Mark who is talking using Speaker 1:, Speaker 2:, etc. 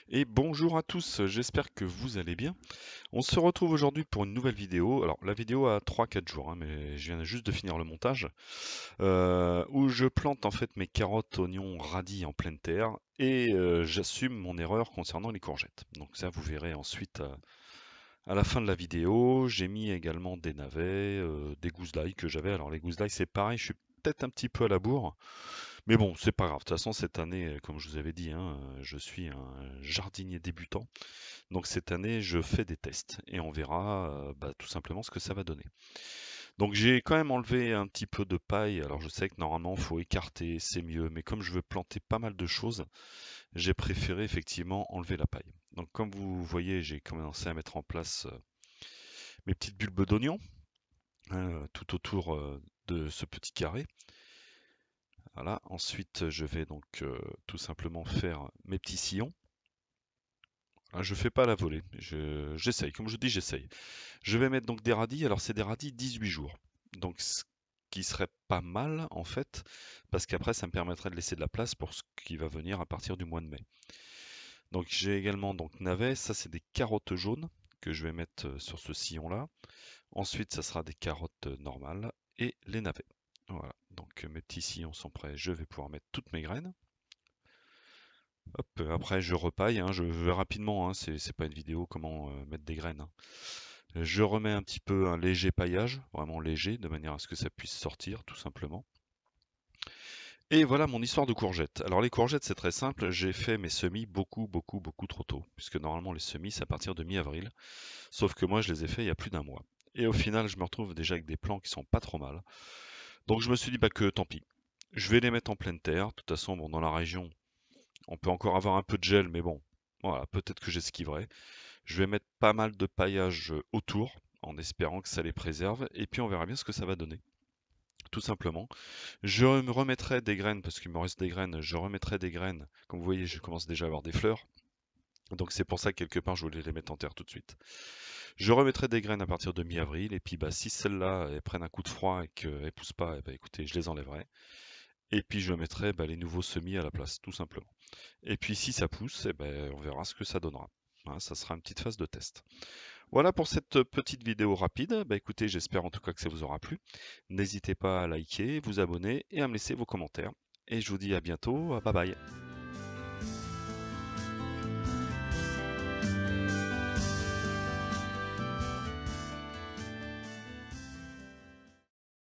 Speaker 1: Et bonjour à tous, j'espère que vous allez bien. On se retrouve aujourd'hui pour une nouvelle vidéo. Alors la vidéo a 3-4 jours, hein, mais je viens juste de finir le montage, où je plante en fait mes carottes, oignons, radis en pleine terre et j'assume mon erreur concernant les courgettes. Donc ça vous verrez ensuite à la fin de la vidéo. J'ai mis également des navets, des gousses d'ail que j'avais. Alors les gousses d'ail c'est pareil, je suis peut-être un petit peu à la bourre. Mais bon, c'est pas grave. De toute façon, cette année, comme je vous avais dit, hein, je suis un jardinier débutant. Donc cette année, je fais des tests et on verra tout simplement ce que ça va donner. Donc j'ai quand même enlevé un petit peu de paille. Alors je sais que normalement, il faut écarter, c'est mieux. Mais comme je veux planter pas mal de choses, j'ai préféré effectivement enlever la paille. Donc comme vous voyez, j'ai commencé à mettre en place mes petites bulbes d'oignon, hein, tout autour de ce petit carré. Voilà. Ensuite, je vais donc tout simplement faire mes petits sillons. Ah, je fais pas à la volée, j'essaye, comme je dis, j'essaye. Je vais mettre donc des radis, alors c'est des radis 18 jours. Donc ce qui serait pas mal en fait, parce qu'après ça me permettrait de laisser de la place pour ce qui va venir à partir du mois de mai. Donc j'ai également donc navets, ça c'est des carottes jaunes que je vais mettre sur ce sillon-là. Ensuite ça sera des carottes normales et les navets. Voilà, donc mes petits sillons sont prêts, je vais pouvoir mettre toutes mes graines. Hop, après je repaille, hein, je vais rapidement, hein, c'est pas une vidéo comment mettre des graines, hein. Je remets un petit peu un léger paillage, vraiment léger, de manière à ce que ça puisse sortir tout simplement. Et voilà mon histoire de courgettes. Alors les courgettes c'est très simple, j'ai fait mes semis beaucoup trop tôt, puisque normalement les semis c'est à partir de mi-avril, sauf que moi je les ai fait il y a plus d'un mois. Et au final je me retrouve déjà avec des plants qui sont pas trop mal. Donc je me suis dit bah que tant pis. Je vais les mettre en pleine terre. De toute façon, bon, dans la région, on peut encore avoir un peu de gel, mais bon, voilà, peut-être que j'esquiverai. Je vais mettre pas mal de paillage autour, en espérant que ça les préserve, et puis on verra bien ce que ça va donner. Tout simplement. Je me remettrai des graines, parce qu'il me reste des graines, je remettrai des graines. Comme vous voyez, je commence déjà à avoir des fleurs. Donc c'est pour ça que quelque part je voulais les mettre en terre tout de suite. Je remettrai des graines à partir de mi-avril, et puis bah, si celles-là elles prennent un coup de froid et qu'elles ne poussent pas, eh ben, écoutez, je les enlèverai. Et puis je mettrai bah, les nouveaux semis à la place, tout simplement. Et puis si ça pousse, eh ben, on verra ce que ça donnera. Hein, ça sera une petite phase de test. Voilà pour cette petite vidéo rapide. Bah écoutez, j'espère en tout cas que ça vous aura plu. N'hésitez pas à liker, vous abonner et à me laisser vos commentaires. Et je vous dis à bientôt. Bye bye.